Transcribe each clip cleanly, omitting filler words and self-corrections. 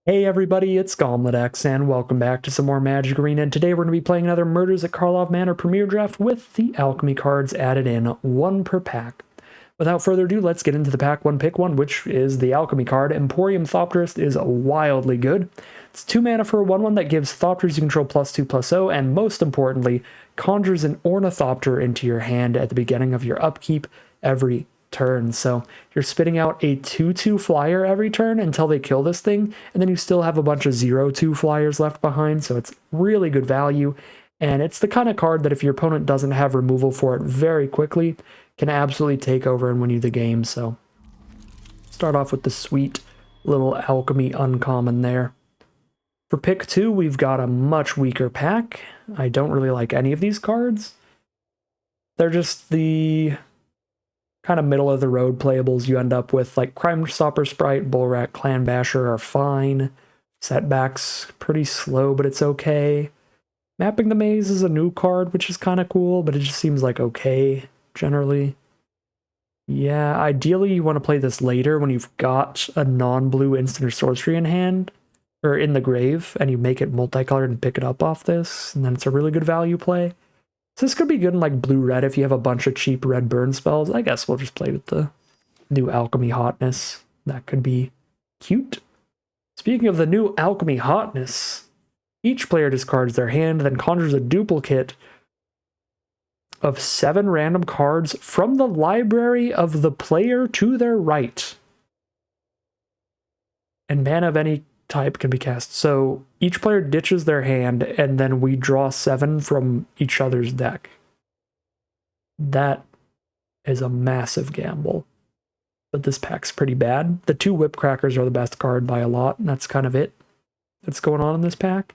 Hey everybody, it's Gomledex, and welcome back to some more Magic Arena, and today we're going to be playing another Murders at Karlov Manor Premier Draft with the Alchemy cards added in, one per pack. Without further ado, let's get into the pack one, pick one, which is the Alchemy card. Emporium Thopterist is wildly good. It's 2 mana for a 1/1 that gives Thopters you control +2/+0, and most importantly, conjures an Ornithopter into your hand at the beginning of your upkeep every turn. So you're spitting out a 2/2 flyer every turn until they kill this thing, and then you still have a bunch of 0/2 flyers left behind, so it's really good value. And it's the kind of card that if your opponent doesn't have removal for it very quickly, can absolutely take over and win you the game. So start off with the sweet little Alchemy uncommon there. For pick 2, we've got a much weaker pack. I don't really like any of these cards. They're just the kind of middle of the road playables you end up with, like Crime Stopper Sprite, Bullrat, Clan Basher are fine. Setbacks, pretty slow, but it's okay. Mapping the Maze is a new card, which is kind of cool, but it just seems like okay, generally. Yeah, ideally you want to play this later when you've got a non-blue instant or sorcery in hand, or in the grave, and you make it multicolored and pick it up off this, and then it's a really good value play. So this could be good in like blue-red if you have a bunch of cheap red burn spells. I guess we'll just play with the new Alchemy Hotness. That could be cute. Speaking of the new Alchemy Hotness, each player discards their hand, then conjures a duplicate of 7 random cards from the library of the player to their right. And mana of any type can be cast. So each player ditches their hand, and then we draw 7 from each other's deck. That is a massive gamble. But this pack's pretty bad. The 2 Whip Crackers are the best card by a lot, and that's kind of it that's going on in this pack.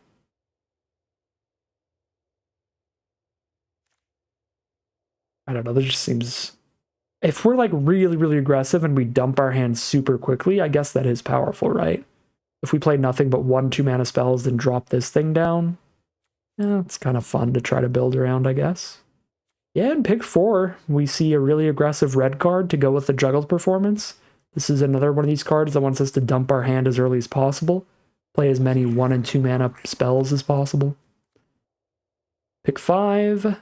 I don't know, this just seems... If we're like really, really aggressive and we dump our hands super quickly, I guess that is powerful, right? If we play nothing but 1/2 mana spells, then drop this thing down, yeah, it's kind of fun to try to build around, I guess. Yeah, in pick 4, we see a really aggressive red card to go with the Juggled Performance. This is another one of these cards that wants us to dump our hand as early as possible. Play as many 1 and 2 mana spells as possible. Pick 5.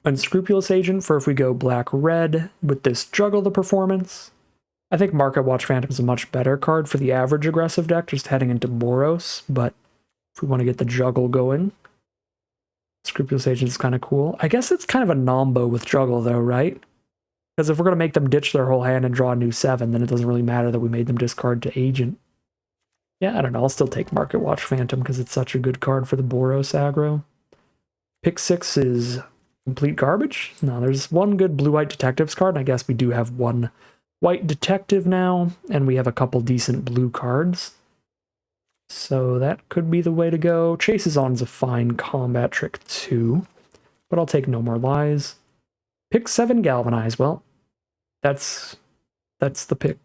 Unscrupulous Agent for if we go black-red with this Juggle the Performance. I think Market Watch Phantom is a much better card for the average aggressive deck, just heading into Boros, but if we want to get the Juggle going, Scrupulous Agent is kind of cool. I guess it's kind of a nombo with Juggle, though, right? Because if we're going to make them ditch their whole hand and draw a new 7, then it doesn't really matter that we made them discard to Agent. Yeah, I don't know, I'll still take Market Watch Phantom because it's such a good card for the Boros aggro. Pick 6 is complete garbage. No, there's one good Blue-White Detectives card, and I guess we do have one White Detective now, and we have a couple decent blue cards. So that could be the way to go. Chases On is a fine combat trick too, but I'll take No More Lies. Pick 7 Galvanize. Well, that's the pick.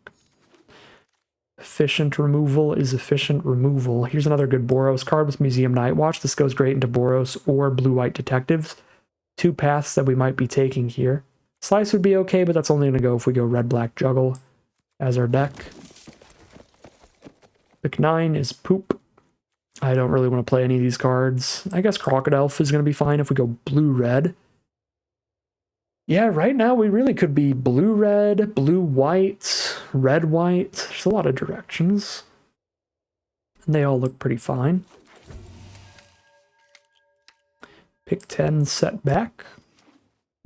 Efficient removal is efficient removal. Here's another good Boros card with Museum Night Watch. This goes great into Boros or Blue-White Detectives. 2 paths that we might be taking here. Slice would be okay, but that's only going to go if we go red-black Juggle as our deck. Pick 9 is Poop. I don't really want to play any of these cards. I guess Crocodile is going to be fine if we go blue-red. Yeah, right now we really could be blue-red, blue-white, red-white. There's a lot of directions. And they all look pretty fine. Pick 10, Setback.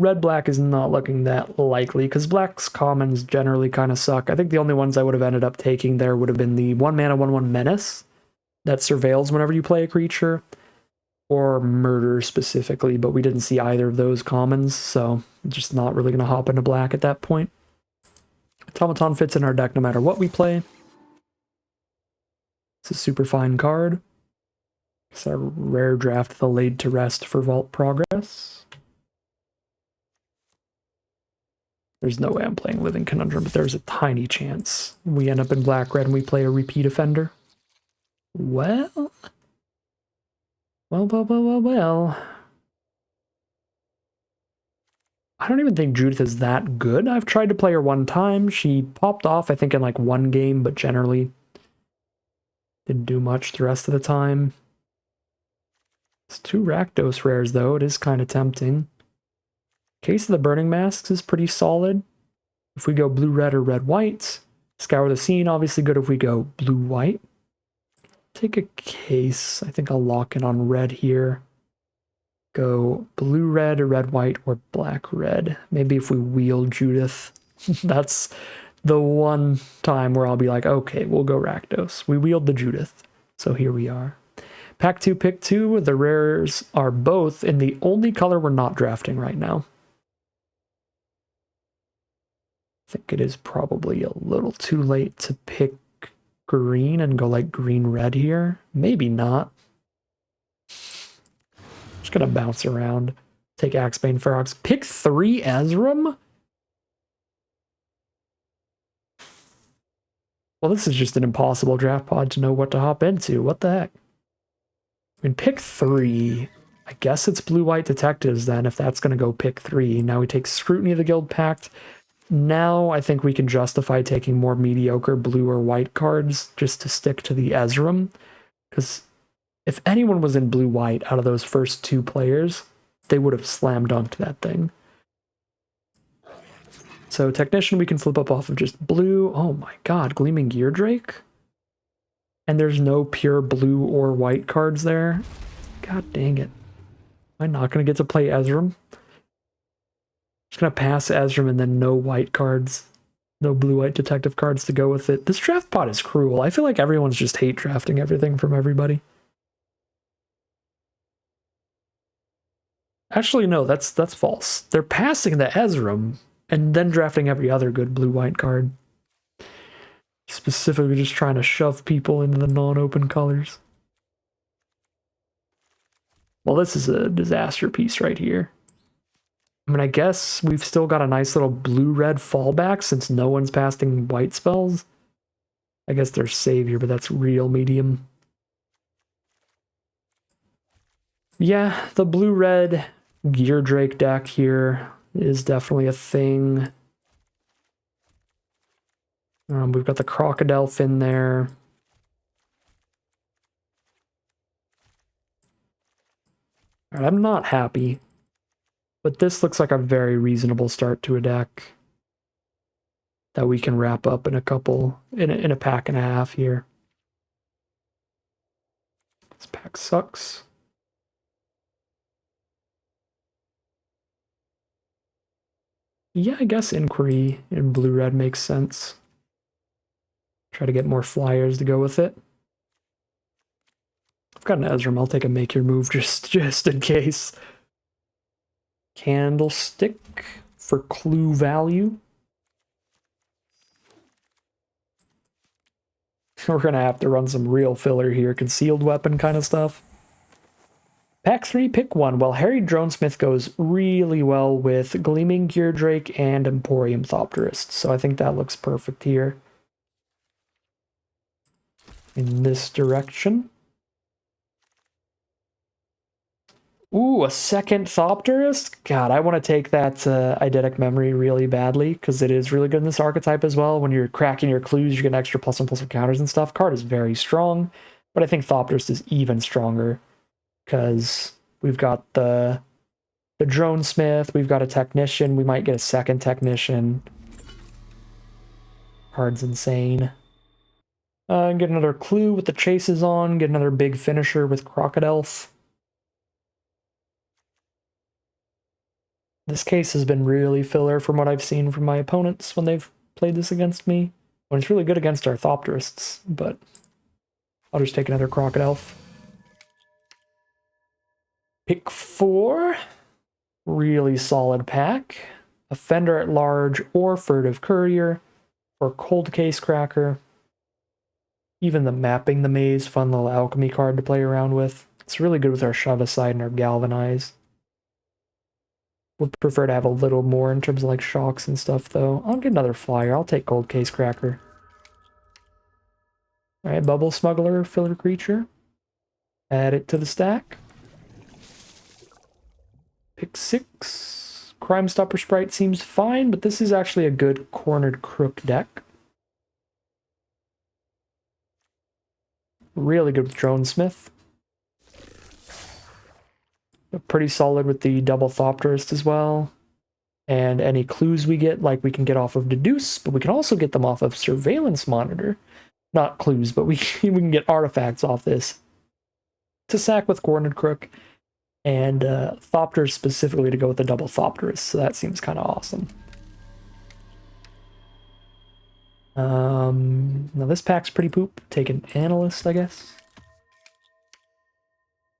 Red-black is not looking that likely, because black's commons generally kind of suck. I think the only ones I would have ended up taking there would have been the 1 mana 1/1 Menace that surveils whenever you play a creature, or Murder specifically, but we didn't see either of those commons, so just not really going to hop into black at that point. Automaton fits in our deck no matter what we play. It's a super fine card. It's a rare draft, the Laid to Rest for Vault Progress. There's no way I'm playing Living Conundrum, but there's a tiny chance we end up in black-red and we play a Repeat Offender. Well. I don't even think Judith is that good. I've tried to play her one time. She popped off, I think, in like 1 game, but generally Didn't do much the rest of the time. It's 2 Rakdos rares, though. It is kind of tempting. Case of the Burning Masks is pretty solid. If we go blue-red or red-white, Scour the Scene, obviously good if we go blue-white. Take a case. I think I'll lock in on red here. Go blue-red or red-white or black-red. Maybe if we wheel Judith. That's the one time where I'll be like, okay, we'll go Rakdos. We wheeled the Judith, so here we are. Pack 2, pick 2. The rares are both in the only color we're not drafting right now. I think it is probably a little too late to pick green and go like green-red here. Maybe not. Just gonna bounce around. Take Axebane Ferox. Pick 3 Ezram? Well, this is just an impossible draft pod to know what to hop into. What the heck? I mean, pick 3. I guess it's blue-white detectives then, if that's going to go pick 3. Now we take Scrutiny of the Guild Pact. Now I think we can justify taking more mediocre blue or white cards just to stick to the Ezram. Because if anyone was in blue-white out of those first 2 players, they would have slam dunked that thing. So Technician we can flip up off of just blue. Oh my god, Gleaming Geardrake? And there's no pure blue or white cards there? God dang it. Am I not going to get to play Ezram? Just going to pass Ezram and then no white cards. No blue-white detective cards to go with it. This draft pod is cruel. I feel like everyone's just hate drafting everything from everybody. Actually, no, that's false. They're passing the Ezram and then drafting every other good blue-white card. Specifically just trying to shove people into the non-open colors. Well, this is a disaster piece right here. I mean, I guess we've still got a nice little blue-red fallback since no one's passing white spells. I guess there's Savior, but that's real medium. Yeah, the blue-red Geardrake deck here is definitely a thing. We've got the Crocodile in there. All right, I'm not happy, but this looks like a very reasonable start to a deck that we can wrap up in a pack and a half here. This pack sucks. Yeah, I guess Inquiry in blue-red makes sense. Try to get more flyers to go with it. I've got an Ezram. I'll take a make your move just in case. Candlestick for clue value. We're going to have to run some real filler here. Concealed weapon kind of stuff. Pack 3, pick 1. Well, Harry Dronesmith goes really well with Gleaming Geardrake and Emporium Thopterist, so I think that looks perfect here. In this direction. Ooh, a second Thopterist? God, I want to take that Eidetic Memory really badly, because it is really good in this archetype as well. When you're cracking your clues, you get extra +1/+1 counters and stuff. Card is very strong, but I think Thopterist is even stronger, because we've got the Dronesmith, we've got a Technician, we might get a second Technician. Card's insane. Get another clue with the chases on, get another big finisher with Crocodile. This case has been really filler from what I've seen from my opponents when they've played this against me. When it's really good against our Thopterists, but I'll just take another Crocodile. Pick 4. Really solid pack. Offender at Large or Furtive Courier or Cold Case Cracker. Even the Mapping the Maze, fun little alchemy card to play around with. It's really good with our Shove Aside and our Galvanize. Would prefer to have a little more in terms of like shocks and stuff though. I'll get another flyer. I'll take Cold Case Cracker. Alright, Bubble Smuggler, filler creature. Add it to the stack. Pick 6. Crime Stopper Sprite seems fine, but this is actually a good Cornered Crook deck. Really good with Dronesmith. Pretty solid with the double Thopterist as well. And any clues we get, like we can get off of Deduce, but we can also get them off of Surveillance Monitor. Not clues, but we can get artifacts off this. To sack with Cornered Crook, and Thopter specifically to go with the double Thopterist, so that seems kind of awesome. Now this pack's pretty poop. Take an Analyst, I guess.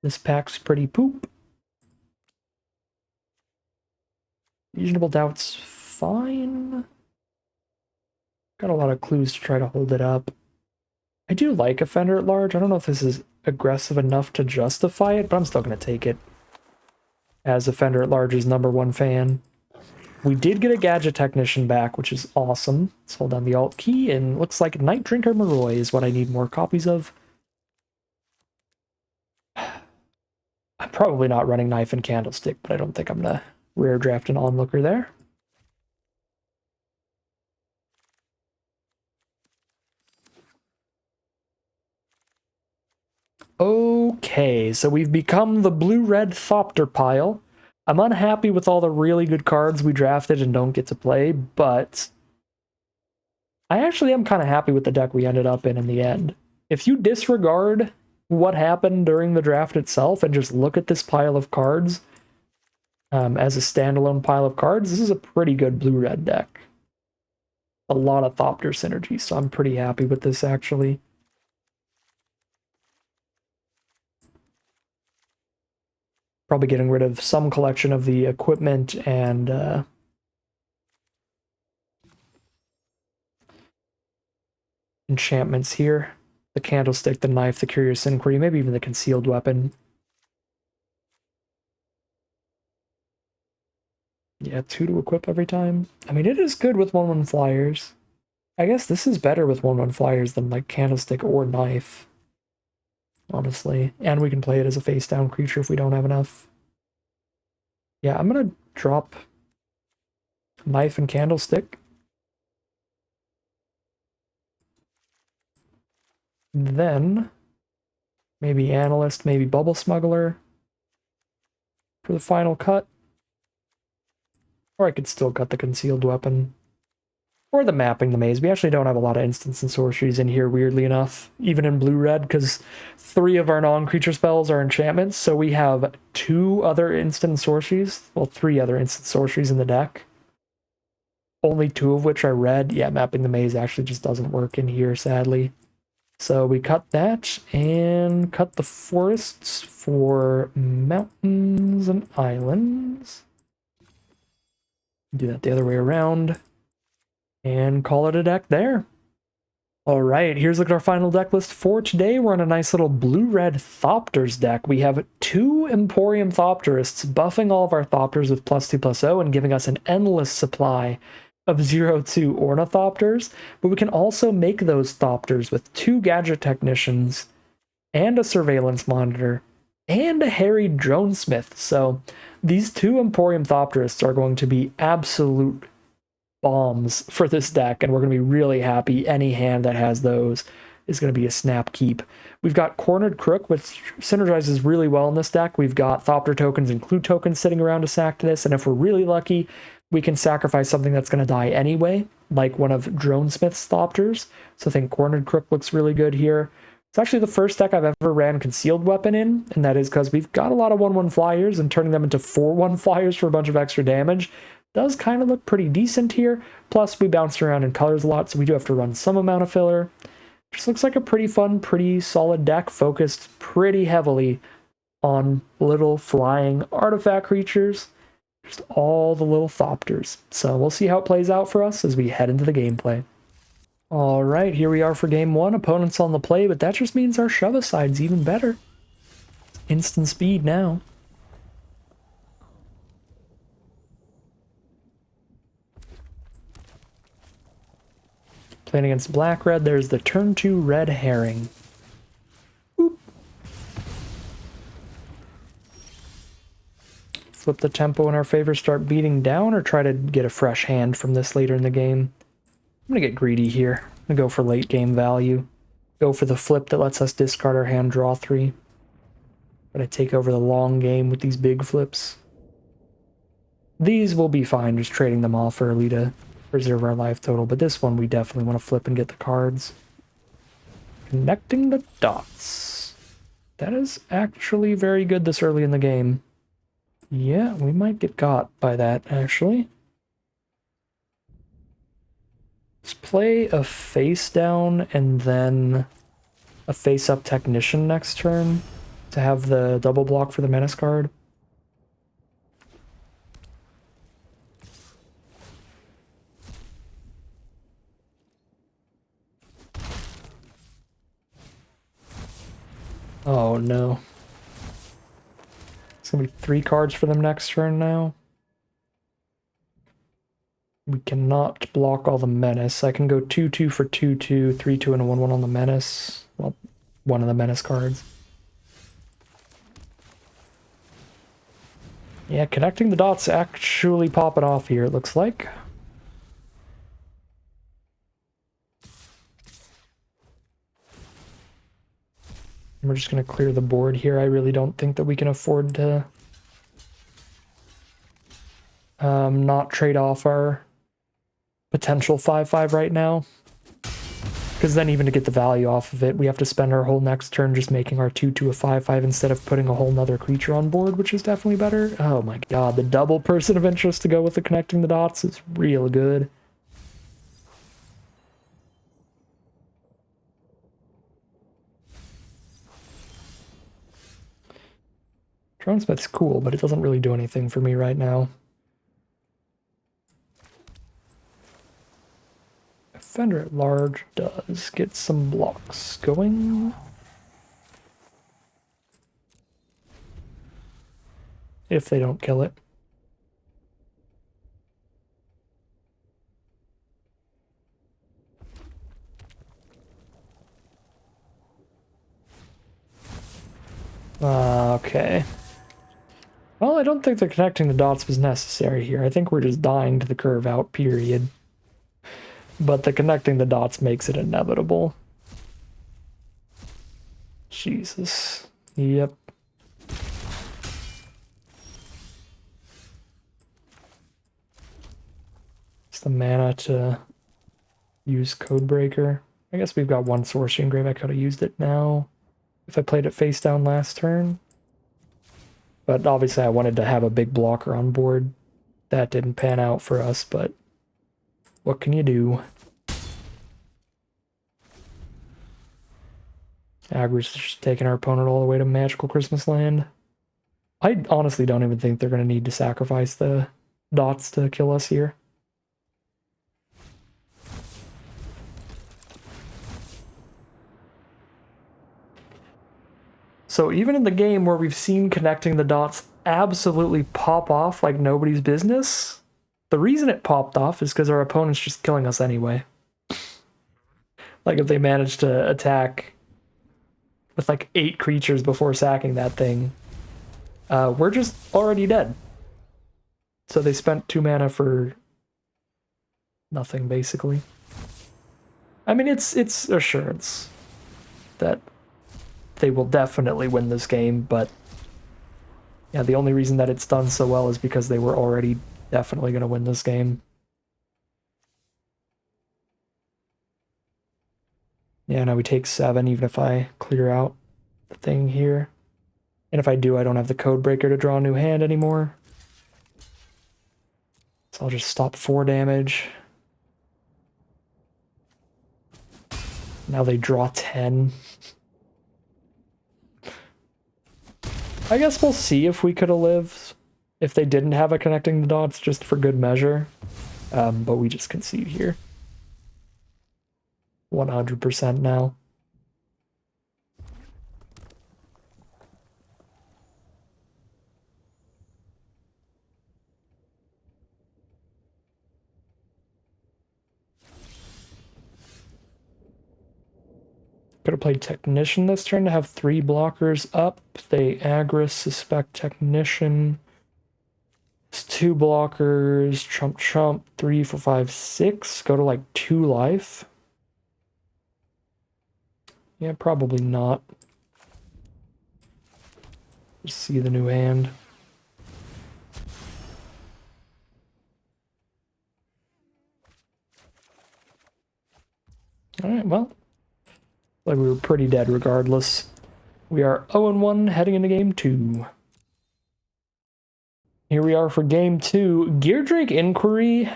This pack's pretty poop. Reasonable Doubt's fine. Got a lot of clues to try to hold it up. I do like Offender at Large. I don't know if this is aggressive enough to justify it, but I'm still going to take it. As Offender at Large's #1 fan. We did get a Gadget Technician back, which is awesome. Let's hold down the Alt key, and looks like Night Drinker Moroi is what I need more copies of. I'm probably not running Knife and Candlestick, but I don't think I'm going to rare draft an Onlooker there. Okay, so we've become the blue-red Thopter pile. I'm unhappy with all the really good cards we drafted and don't get to play, but I actually am kind of happy with the deck we ended up in the end. If you disregard what happened during the draft itself and just look at this pile of cards as a standalone pile of cards, this is a pretty good blue-red deck. A lot of Thopter synergy, so I'm pretty happy with this, actually. Probably getting rid of some collection of the equipment and enchantments here. The Candlestick, the Knife, the Curious Inquiry, maybe even the Concealed Weapon. Yeah, 2 to equip every time. I mean, it is good with 1/1 flyers. I guess this is better with 1/1 flyers than like Candlestick or Knife. Honestly. And we can play it as a face-down creature if we don't have enough. Yeah, I'm gonna drop Knife and Candlestick. Then maybe Analyst, maybe Bubble Smuggler for the final cut. Or I could still cut the Concealed Weapon. Or the Mapping the Maze. We actually don't have a lot of instants and sorceries in here, weirdly enough. Even in blue-red, because 3 of our non-creature spells are enchantments, so we have 2 other instant sorceries. Well, 3 other instant sorceries in the deck. Only 2 of which are red. Yeah, Mapping the Maze actually just doesn't work in here, sadly. So we cut that, and cut the forests for mountains and islands. Do that the other way around. And call it a deck there. Alright, here's our final deck list for today. We're on a nice little blue-red Thopters deck. We have 2 Emporium Thopterists buffing all of our Thopters with +2/+0 and giving us an endless supply of 0/2 Ornithopters. But we can also make those Thopters with 2 Gadget Technicians and a Surveillance Monitor and a harried Dronesmith. So these 2 Emporium Thopterists are going to be absolute bombs for this deck, and we're going to be really happy. Any hand that has those is going to be a snap keep. We've got Cornered Crook, which synergizes really well in this deck. We've got Thopter tokens and Clue tokens sitting around to sack to this, and if we're really lucky, we can sacrifice something that's going to die anyway, like one of Dronesmith's Thopters. So I think Cornered Crook looks really good here. It's actually the first deck I've ever ran Concealed Weapon in, and that is because we've got a lot of 1/1 flyers, and turning them into 4/1 flyers for a bunch of extra damage does kind of look pretty decent here. Plus, we bounce around in colors a lot, so we do have to run some amount of filler. Just looks like a pretty fun, pretty solid deck, focused pretty heavily on little flying artifact creatures. Just all the little Thopters. So we'll see how it plays out for us as we head into the gameplay. Alright, here we are for game 1. Opponents on the play, but that just means our shove-aside's even better. Instant speed now. Playing against black-red, there's the turn 2 red herring. Boop. Flip the tempo in our favor, start beating down, or try to get a fresh hand from this later in the game. I'm going to get greedy here. I'm going to go for late game value. go for the flip that lets us discard our hand, draw 3. But I take over the long game with these big flips. These will be fine, just trading them off early to preserve our life total, but this one we definitely want to flip and get the cards. Connecting the dots. That is actually very good this early in the game. Yeah, we might get got by that, actually. Let's play a face down and then a face up technician next turn to have the double block for the menace card. Oh no. It's gonna be 3 cards for them next turn now. We cannot block all the menace. I can go 2-2 for 2-2, 3-2 and a 1-1 on the menace. Well, one of the menace cards. Yeah, connecting the dots actually popping off here, it looks like. We're just going to clear the board here. I really don't think that we can afford to not trade off our potential 5-5 right now. Because then even to get the value off of it, we have to spend our whole next turn just making our 2-2 a 5-5 instead of putting a whole nother creature on board, which is definitely better. Oh my god, the double person of interest to go with the connecting the dots is real good. Dronesmith's cool, but it doesn't really do anything for me right now. Defender at large does get some blocks going. If they don't kill it. Okay. Well, I don't think the connecting the dots was necessary here. I think we're just dying to the curve out, period. But the connecting the dots makes it inevitable. Jesus. Yep. It's the mana to use Codebreaker. I guess we've got one Sorcery Engrave. I could have used it now if I played it face down last turn. But obviously I wanted to have a big blocker on board. That didn't pan out for us, but what can you do? Agri's just taking our opponent all the way to Magical Christmas Land. I honestly don't even think they're going to need to sacrifice the dots to kill us here. So even in the game where we've seen connecting the dots absolutely pop off like nobody's business, the reason it popped off is because our opponent's just killing us anyway. Like if they manage to attack with like 8 creatures before sacking that thing, we're just already dead. So they spent 2 mana for nothing, basically. I mean, it's assurance that they will definitely win this game, but yeah, the only reason that it's done so well is because they were already definitely going to win this game. Yeah, now we take 7 even if I clear out the thing here. And if I do, I don't have the Codebreaker to draw a new hand anymore. So I'll just stop 4 damage. Now they draw 10. I guess we'll see if we could have lived if they didn't have a connecting the dots just for good measure. But we just concede here. 100% now. Could have played Technician this turn to have 3 blockers up. They aggro, suspect Technician. It's 2 blockers, trump, 3, 4, 5, 6. Go to like 2 life. Yeah, probably not. Just see the new hand. Alright, well. Like we were pretty dead regardless. We are 0-1 heading into game 2. Here we are for game 2. Gear Drake Inquiry,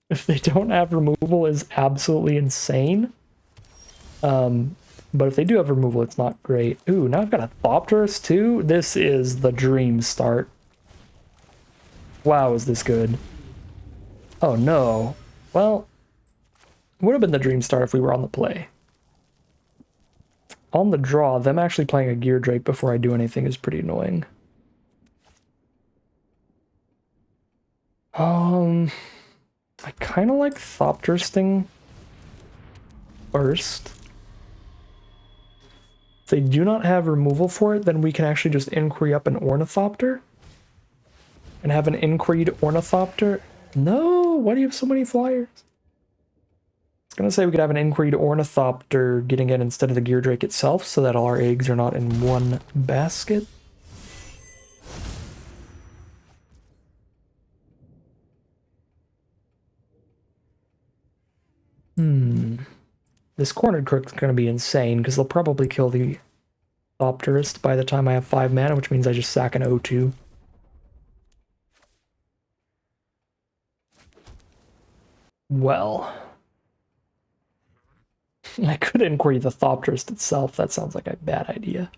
if they don't have removal, is absolutely insane. But if they do have removal, it's not great. Ooh, now I've got a Thopterus too? This is the dream start. Wow, is this good? Oh no. Well, would have been the dream start if we were on the play. On the draw, them actually playing a Gear Drake before I do anything is pretty annoying. I kind of like Thopterus thing first. If they do not have removal for it, then we can actually just Inquiry up an Ornithopter. And have an Inquiried Ornithopter. No, why do you have so many flyers? I was gonna say we could have an Inquiried Ornithopter getting in instead of the Gear Drake itself, so that all our eggs are not in one basket. This Cornered Crook's gonna be insane, because they'll probably kill the Thopterist by the time I have 5 mana, which means I just sack an O2. Well, I could inquiry the Thopterist itself. That sounds like a bad idea.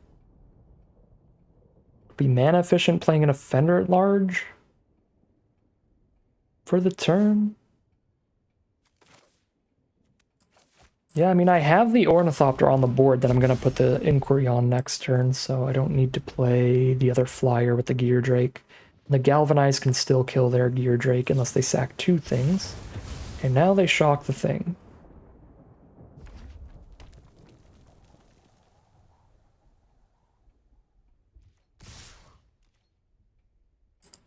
Be mana efficient playing an Offender at large for the turn. Yeah, I mean, I have the Ornithopter on the board that I'm going to put the Inquiry on next turn, so I don't need to play the other flyer with the Gear Drake. The Galvanize can still kill their Gear Drake unless they sack 2 things. And now they shock the thing.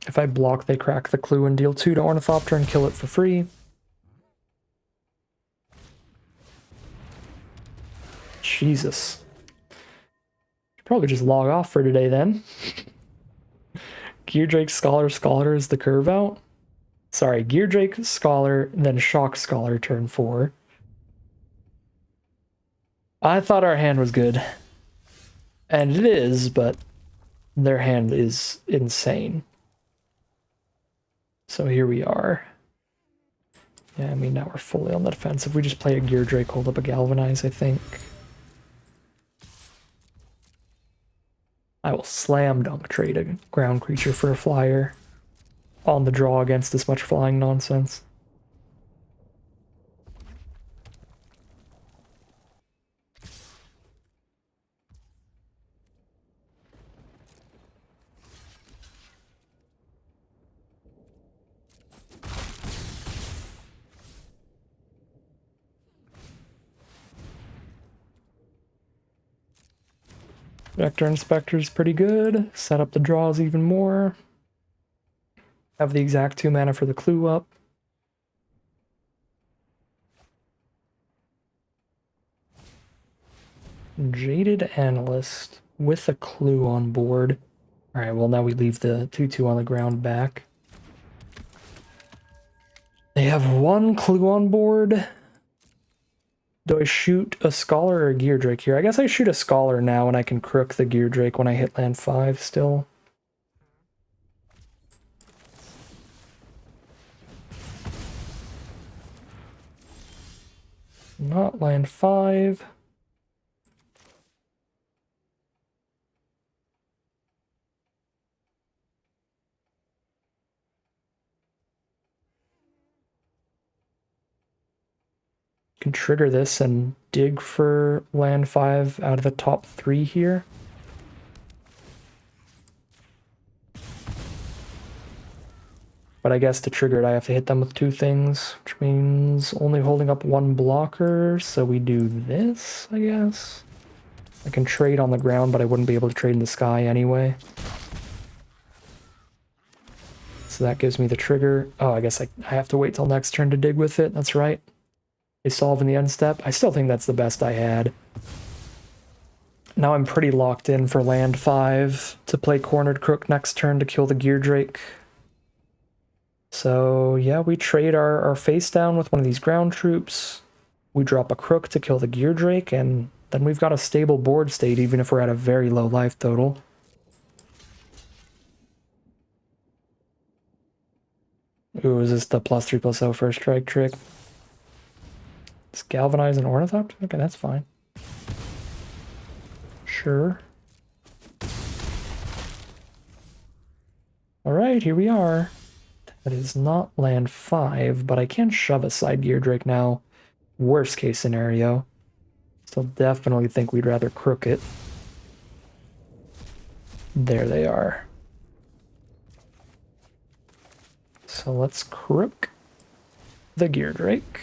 If I block, they crack the clue and deal 2 to Ornithopter and kill it for free. Jesus. Should probably just log off for today then. Gear Drake, Scholar is the curve out. Sorry, Gear Drake, Scholar, then Shock Scholar turn 4. I thought our hand was good. And it is, but their hand is insane. So here we are. Yeah, I mean, now we're fully on the defensive. We just play a Gear Drake, hold up a Galvanize, I think. I will slam dunk trade a ground creature for a flyer on the draw against this much flying nonsense. Vector Inspector is pretty good. Set up the draws even more. Have the exact 2 mana for the clue up. Jaded Analyst with a clue on board. Alright, well now we leave the 2/2 on the ground back. They have 1 clue on board. Do I shoot a Scholar or a Gear Drake here? I guess I shoot a Scholar now and I can crook the Gear Drake when I hit land 5 still. Not land 5. Can trigger this and dig for land 5 out of the top 3 here. But I guess to trigger it, I have to hit them with 2 things, which means only holding up 1 blocker, so we do this, I guess. I can trade on the ground, but I wouldn't be able to trade in the sky anyway. So that gives me the trigger. Oh, I guess I have to wait till next turn to dig with it, that's right. They solve in the end step. I still think that's the best I had. Now I'm pretty locked in for land 5 to play Cornered Crook next turn to kill the Gear Drake. So yeah, we trade our face down with one of these ground troops. We drop a Crook to kill the Gear Drake, and then we've got a stable board state even if we're at a very low life total. Ooh, is this the +3/+0 first strike trick? It's Galvanize and Ornithopter? Okay, that's fine. Sure. Alright, here we are. That is not land 5, but I can shove aside Gear Drake now. Worst case scenario. Still definitely think we'd rather crook it. There they are. So let's crook the Gear Drake.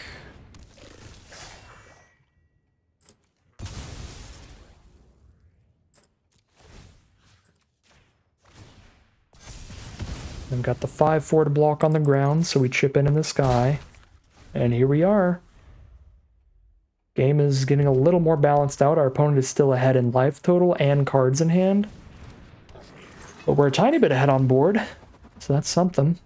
I've got the 5/4 to block on the ground, so we chip in the sky. And here we are. Game is getting a little more balanced out. Our opponent is still ahead in life total and cards in hand. But we're a tiny bit ahead on board, so that's something.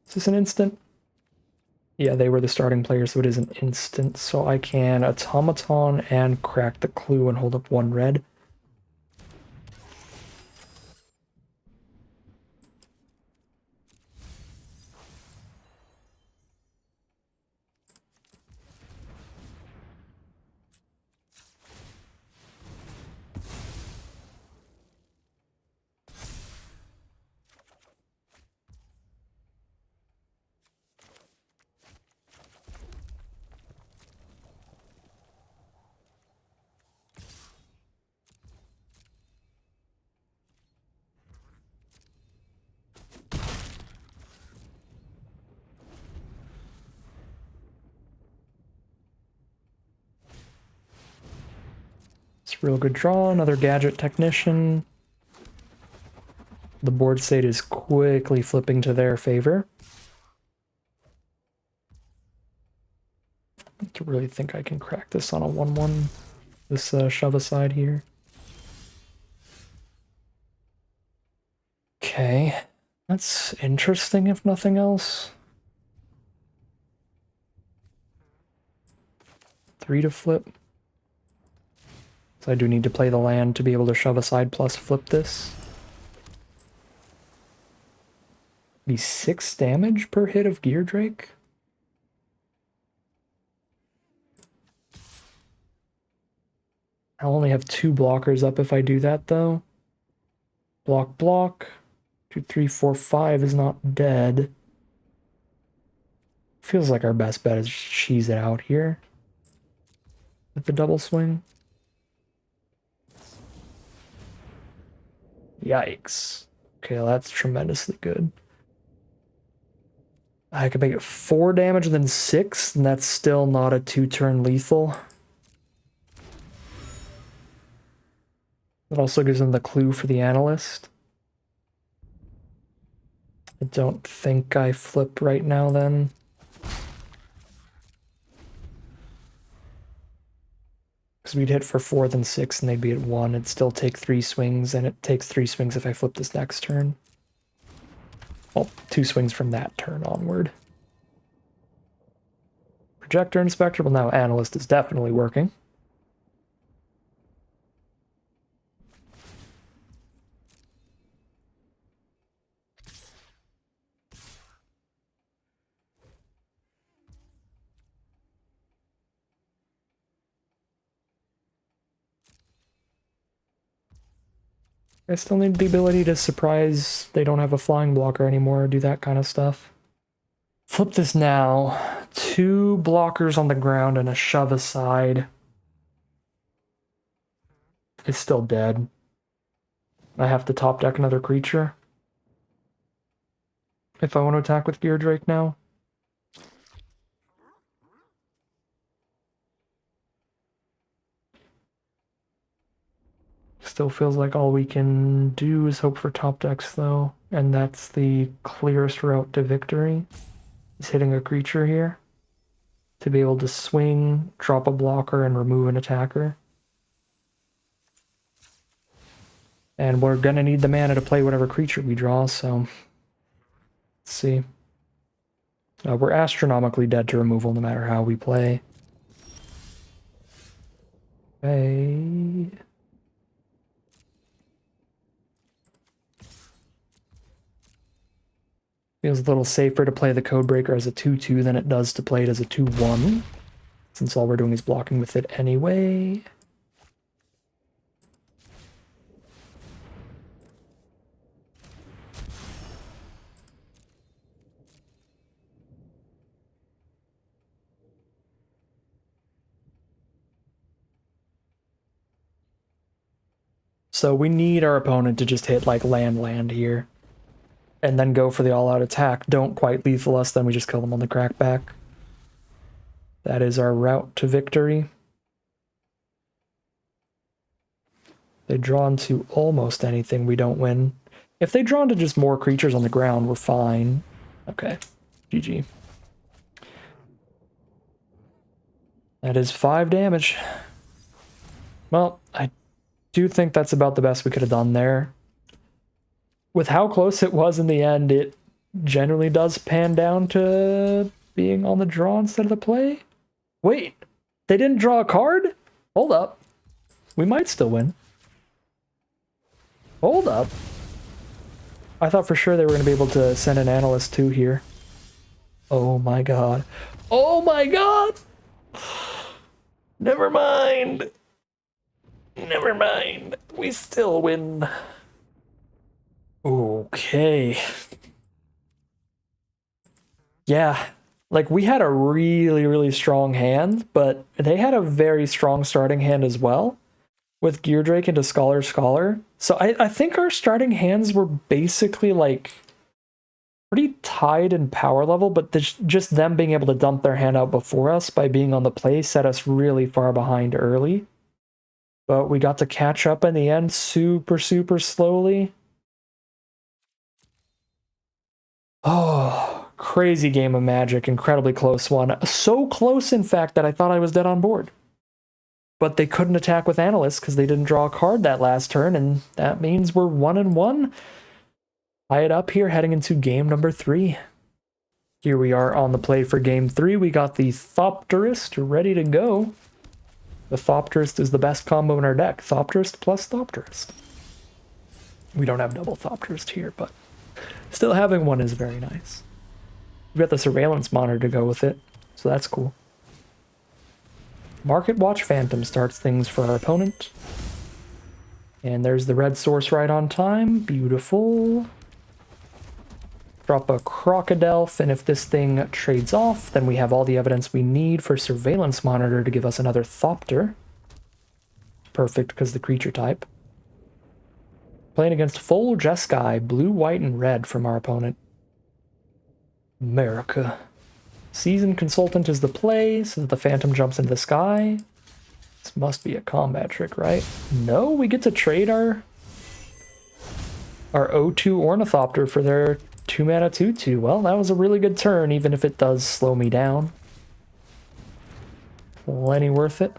Is this an instant? Yeah, they were the starting player, so it is an instant. So I can Automaton and crack the clue and hold up 1 red. It's a real good draw. Another Gadget Technician. The board state is quickly flipping to their favor. I don't really think I can crack this on a 1/1. This shove aside here. Okay, that's interesting if nothing else. 3 to flip. So I do need to play the land to be able to shove aside plus flip this. Be 6 damage per hit of Gear Drake? I'll only have 2 blockers up if I do that though. Block, block. 2, 3, 4, 5 is not dead. Feels like our best bet is cheese it out here with the double swing. Yikes. Okay, well, that's tremendously good. I could make it 4 damage and then 6, and that's still not a 2-turn lethal. It also gives them the clue for the analyst. I don't think I flip right now then. Because we'd hit for 4 then 6 and they'd be at 1. It'd still take 3 swings, and it takes 3 swings if I flip this next turn. Well, 2 swings from that turn onward. Projector Inspector, well now Analyst is definitely working. I still need the ability to surprise they don't have a flying blocker anymore, do that kind of stuff. Flip this now. 2 blockers on the ground and a shove aside. It's still dead. I have to top deck another creature if I want to attack with Gear Drake now. Still feels like all we can do is hope for top decks though, and that's the clearest route to victory, is hitting a creature here. to be able to swing, drop a blocker, and remove an attacker. And we're going to need the mana to play whatever creature we draw, so let's see. We're astronomically dead to removal no matter how we play. Okay. Feels a little safer to play the Codebreaker as a 2/2 than it does to play it as a 2/1, since all we're doing is blocking with it anyway. So we need our opponent to just hit like land here. And then go for the all-out attack. Don't quite lethal us, then we just kill them on the crackback. That is our route to victory. They draw into almost anything, we don't win. If they draw into just more creatures on the ground, we're fine. Okay, GG. That is 5 damage. Well, I do think that's about the best we could have done there. With how close it was in the end, it generally does pan down to being on the draw instead of the play. Wait, they didn't draw a card? Hold up. We might still win. Hold up. I thought for sure they were going to be able to send an analyst too here. Oh my god. Oh my god! Never mind. Never mind. We still win. Okay. Yeah, like we had a really strong hand, but they had a very strong starting hand as well, with Geardrake into Scholar. So I think our starting hands were basically like pretty tied in power level, but just them being able to dump their hand out before us by being on the play set us really far behind early. But we got to catch up in the end super slowly. Oh, crazy game of Magic, incredibly close one. So close, in fact, that I thought I was dead on board. But they couldn't attack with Analysts because they didn't draw a card that last turn, and that means we're 1-1. Tie it up here, heading into game number 3. Here we are on the play for game 3. We got the Thopterist ready to go. The Thopterist is the best combo in our deck. Thopterist plus Thopterist. We don't have double Thopterist here, but still having one is very nice. We've got the Surveillance Monitor to go with it, so that's cool. Market Watch Phantom starts things for our opponent. And there's the red source right on time. Beautiful. Drop a Crocodile, and if this thing trades off, then we have all the evidence we need for Surveillance Monitor to give us another Thopter. Perfect, because the creature type. Playing against full Jeskai, blue, white, and red from our opponent. America. Seasoned Consultant is the play, so that the Phantom jumps into the sky. This must be a combat trick, right? No, we get to trade our O2 Ornithopter for their 2-mana 2/2. Well, that was a really good turn, even if it does slow me down. Plenty worth it.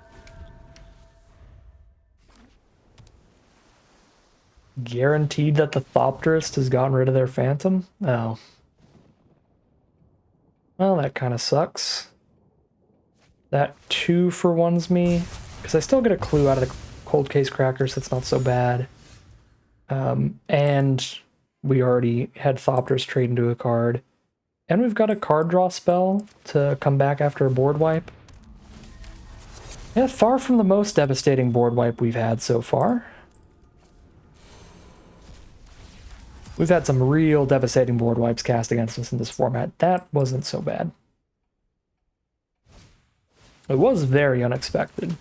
Guaranteed that the Thopterist has gotten rid of their Phantom? Oh. Well, that kind of sucks. That 2-for-1's me, because I still get a clue out of the Cold Case Cracker, so it's not so bad. And we already had Thopterist trade into a card. And we've got a card draw spell to come back after a board wipe. Yeah, far from the most devastating board wipe we've had so far. We've had some real devastating board wipes cast against us in this format. That wasn't so bad. It was very unexpected.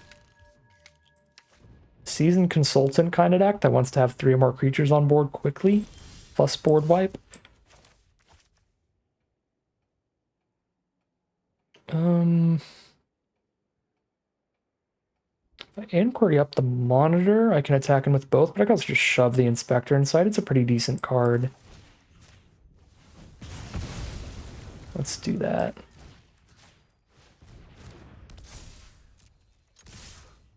Seasoned Consultant kind of deck that wants to have 3 or more creatures on board quickly, plus board wipe. If I inquiry up the Monitor, I can attack him with both, but I can also just shove the Inspector inside. It's a pretty decent card. Let's do that.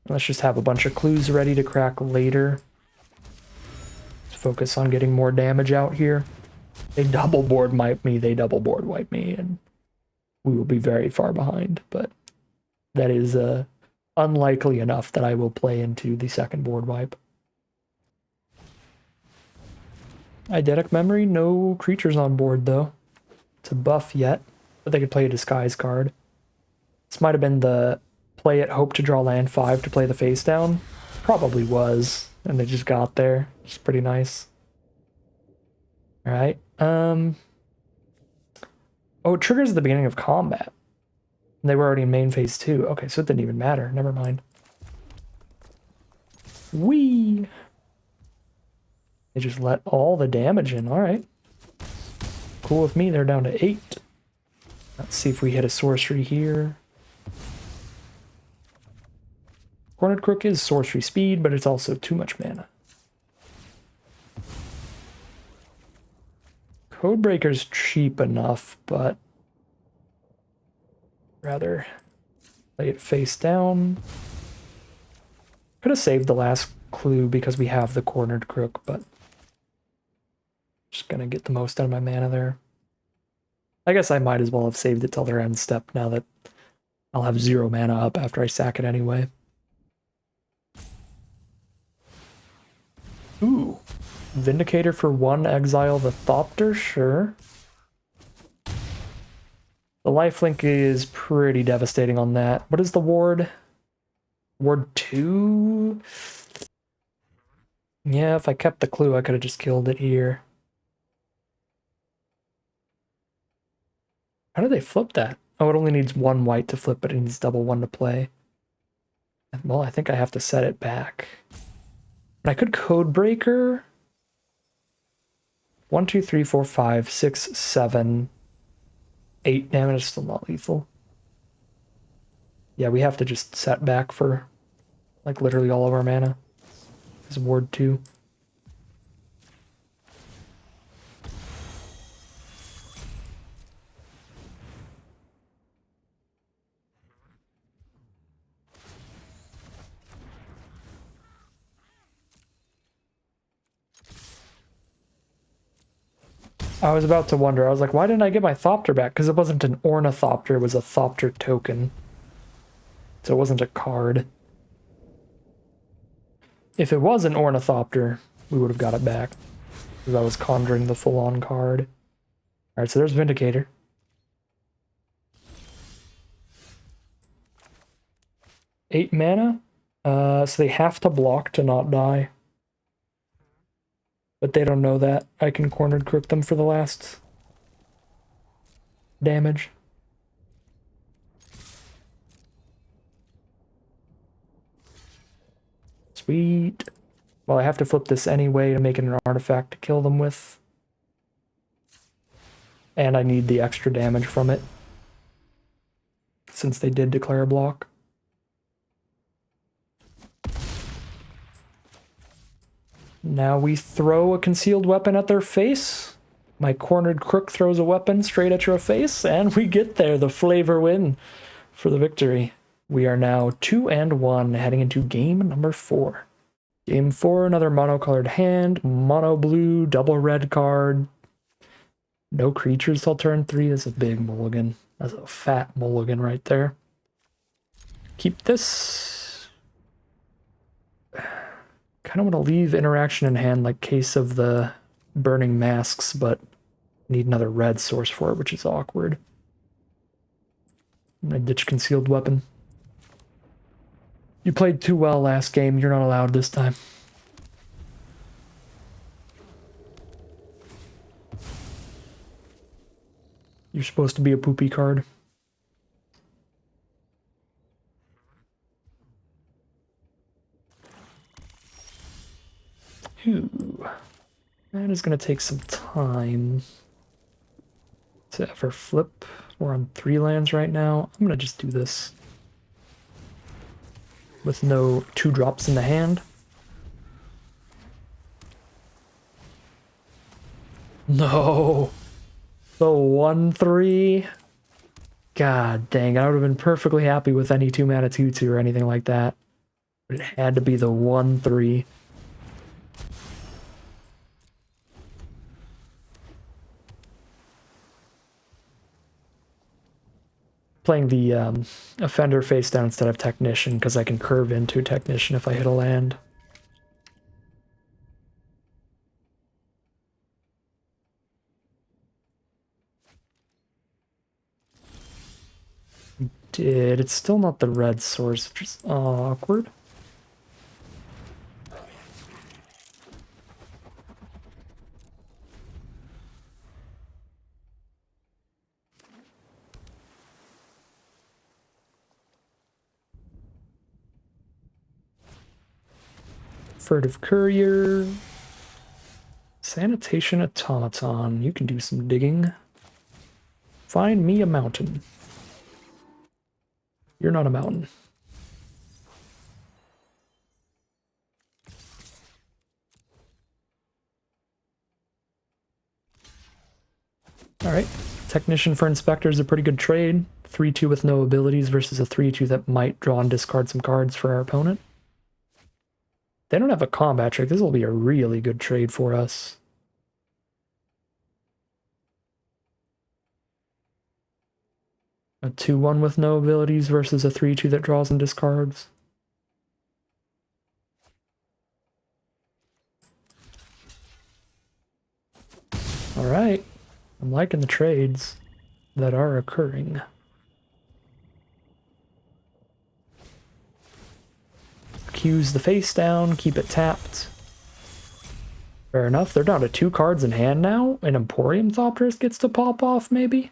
Let's just have a bunch of clues ready to crack later. Let's focus on getting more damage out here. They double board wipe me, they double board wipe me, and we will be very far behind, but that is unlikely enough that I will play into the second board wipe. Eidetic Memory, no creatures on board though. It's a buff yet, but they could play a disguise card. This might have been the play it, hope to draw land 5 to play the face down. Probably was, and they just got there. It's pretty nice. Alright. Oh, it triggers at the beginning of combat. And they were already in main phase 2. Okay, so it didn't even matter. Never mind. Whee! They just let all the damage in. Alright. Cool with me. They're down to 8. Let's see if we hit a sorcery here. Cornered Crook is sorcery speed, but it's also too much mana. Codebreaker's cheap enough, but rather lay it face down. Could have saved the last clue because we have the Cornered Crook, but just gonna get the most out of my mana there. I guess I might as well have saved it till their end step now that I'll have 0 mana up after I sack it anyway. Ooh. Vindicator for 1, exile the Thopter, sure. The lifelink is pretty devastating on that. What is the ward? Ward 2? Yeah, if I kept the clue, I could have just killed it here. How do they flip that? Oh, it only needs 1 white to flip, but it needs double 1 to play. Well, I think I have to set it back. And I could Codebreaker. 1, 2, 3, 4, 5, 6, 7, 8 damage is still not lethal. Yeah, we have to just set back for like literally all of our mana. This is ward 2. I was about to wonder, I was like, why didn't I get my Thopter back? Because it wasn't an Ornithopter, it was a Thopter token. So it wasn't a card. If it was an Ornithopter, we would have got it back. Because I was conjuring the full-on card. Alright, so there's Vindicator. Eight mana? So they have to block to not die. But they don't know that. I can Cornered Crook them for the last damage. Sweet. Well, I have to flip this anyway to make it an artifact to kill them with. And I need the extra damage from it, since they did declare a block. Now we throw a concealed weapon at their face. My Cornered Crook throws a weapon straight at your face, and we get there. The flavor win for the victory. We are now 2-1, heading into game number 4. Game 4, another monocolored hand, mono blue, double red card. No creatures till turn 3. That's a big mulligan. That's a fat mulligan right there. Keep this. Kind of want to leave interaction in hand like case of the burning masks, but need another red source for it, which is awkward. I'm gonna ditch concealed weapon. You played too well last game, you're not allowed this time. You're supposed to be a poopy card. Ooh, that is going to take some time to ever flip. We're on 3 lands right now. I'm going to just do this with no 2 drops in the hand. No! The 1-3? God dang, I would have been perfectly happy with any 2-mana 2-2 or anything like that. But it had to be the 1/3. Playing the Offender face down instead of Technician because I can curve into Technician if I hit a land. It's still not the red source, which is awkward. Furtive Courier. Sanitation Automaton. You can do some digging. Find me a mountain. You're not a mountain. Alright. Technician for Inspector is a pretty good trade. 3/2 with no abilities versus a 3/2 that might draw and discard some cards for our opponent. They don't have a combat trick. This will be a really good trade for us. A 2/1 with no abilities versus a 3/2 that draws and discards. Alright. I'm liking the trades that are occurring. Accuse the face down, keep it tapped. Fair enough. They're down to 2 cards in hand now. An Emporium Thopterist gets to pop off, maybe?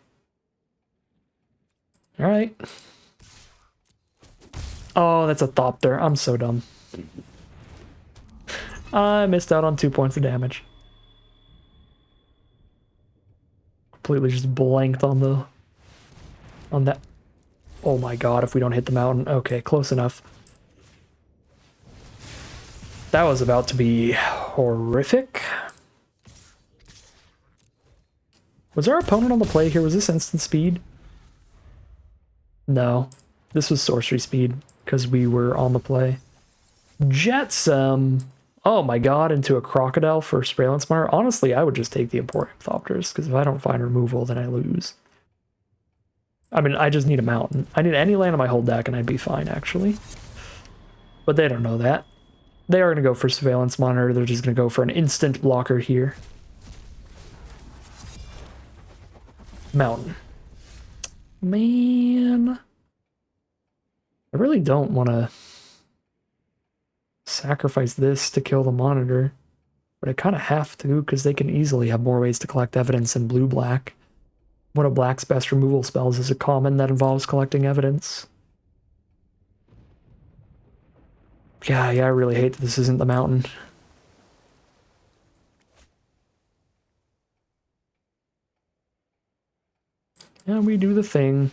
Alright. Oh, that's a Thopter. I'm so dumb. I missed out on 2 points of damage. Completely just blanked on that. Oh my god, if we don't hit the mountain. Okay, close enough. That was about to be horrific. Was our opponent on the play here? Was this instant speed? No. This was sorcery speed, because we were on the play. Jetsam! Oh my god, into a Crocodile for Surveillance Manor. Honestly, I would just take the Emporium Thopters, because if I don't find removal, then I lose. I mean, I just need a mountain. I need any land in my whole deck, and I'd be fine, actually. But they don't know that. They are going to go for Surveillance Monitor. They're just going to go for an instant blocker here. Mountain. Man. I really don't want to sacrifice this to kill the monitor. But I kind of have to, because they can easily have more ways to collect evidence than blue-black. One of black's best removal spells is a common that involves collecting evidence. Yeah, I really hate that this isn't the mountain. Yeah, we do the thing.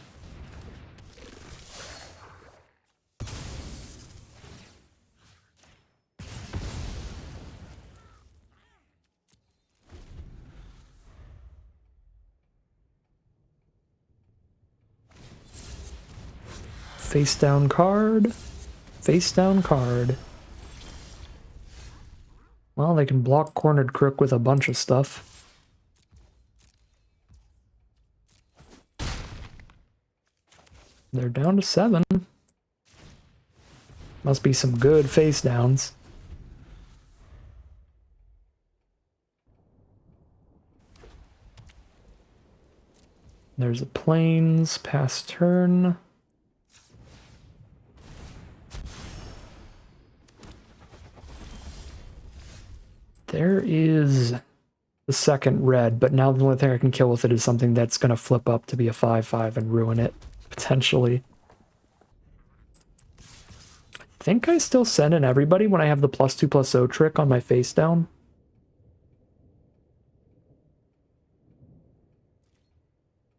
Face down card. Face down card. Well, they can block Cornered Crook with a bunch of stuff. They're down to 7. Must be some good face downs. There's a Plains, pass turn. There is the second red, but now the only thing I can kill with it is something that's going to flip up to be a 5/5 and ruin it, potentially. I think I still send in everybody when I have the +2/+0 trick on my face down.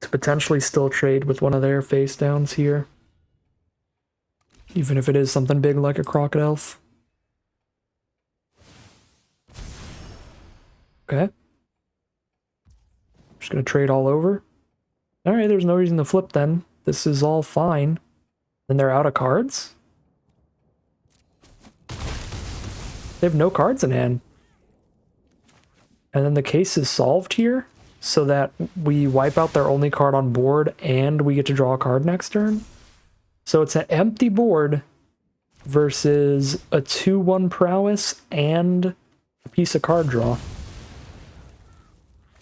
To potentially still trade with one of their face downs here. Even if it is something big like a Crocodile. Okay. Just gonna trade all over. Alright, there's no reason to flip then. This is all fine. Then they're out of cards? They have no cards in hand. And then the case is solved here, so that we wipe out their only card on board and we get to draw a card next turn. So it's an empty board versus a 2-1 prowess and a piece of card draw.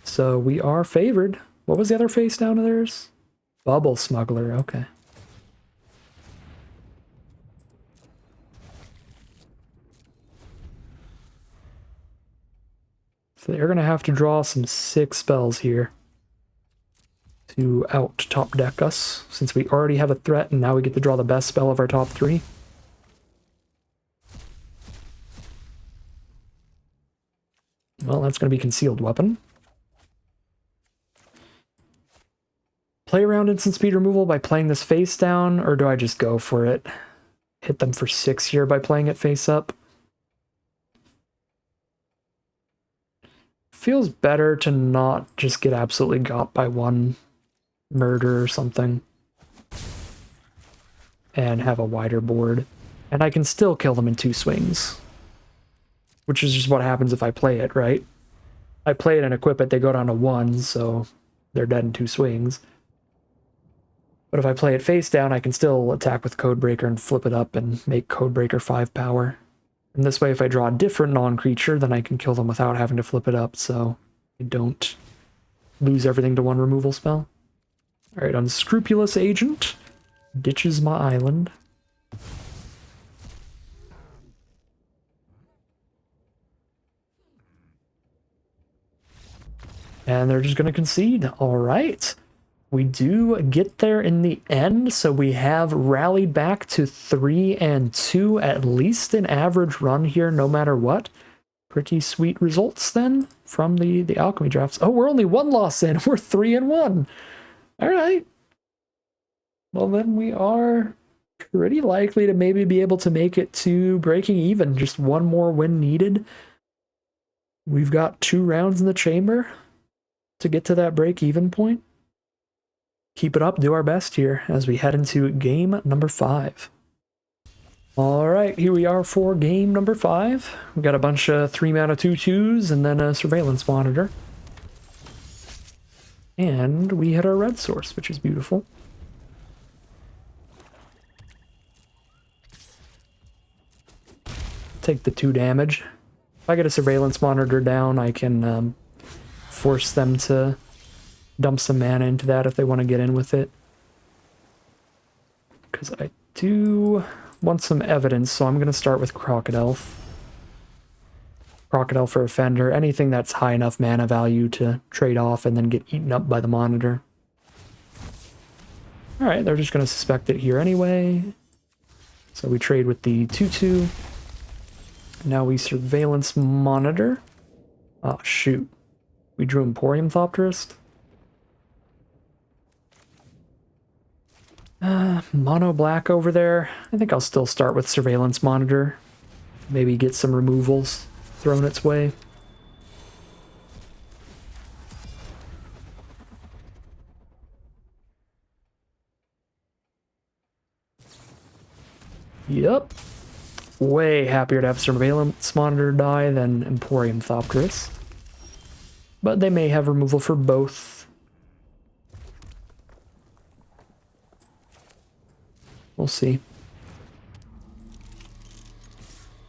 So we are favored. What was the other face down to theirs? Bubble Smuggler, okay. So they're going to have to draw some sick spells here to out top deck us, since we already have a threat and now we get to draw the best spell of our top three. Well, that's going to be Concealed Weapon. Play around instant speed removal by playing this face down, or do I just go for it? Hit them for 6 here by playing it face up. Feels better to not just get absolutely got by one murder or something and have a wider board. And I can still kill them in 2 swings, which is just what happens if I play it, right? I play it and equip it, they go down to 1, so they're dead in 2 swings. But if I play it face down, I can still attack with Codebreaker and flip it up and make Codebreaker 5 power. And this way, if I draw a different non-creature, then I can kill them without having to flip it up, so I don't lose everything to one removal spell. Alright, Unscrupulous Agent ditches my island. And they're just going to concede. Alright. We do get there in the end, so we have rallied back to 3-2, at least an average run here, no matter what. Pretty sweet results then from the Alchemy Drafts. Oh, we're only 1 loss in. We're 3-1. All right. Well, then we are pretty likely to maybe be able to make it to breaking even. Just 1 more win needed. We've got 2 rounds in the chamber to get to that break-even point. Keep it up, do our best here as we head into game number 5. Alright, here we are for game number 5. We've got a bunch of 3-mana 2/2s and then a Surveillance Monitor. And we hit our red source, which is beautiful. Take the 2 damage. If I get a Surveillance Monitor down, I can force them to dump some mana into that if they want to get in with it. Because I do want some evidence, so I'm going to start with Crocodile. Crocodile for Offender, anything that's high enough mana value to trade off and then get eaten up by the Monitor. Alright, they're just going to suspect it here anyway. So we trade with the 2/2. Now we Surveillance Monitor. Oh, shoot. We drew Emporium Thopterist. Mono black over there. I think I'll still start with Surveillance Monitor. Maybe get some removals thrown its way. Yep. Way happier to have Surveillance Monitor die than Emporium Thopterist. But they may have removal for both. We'll see.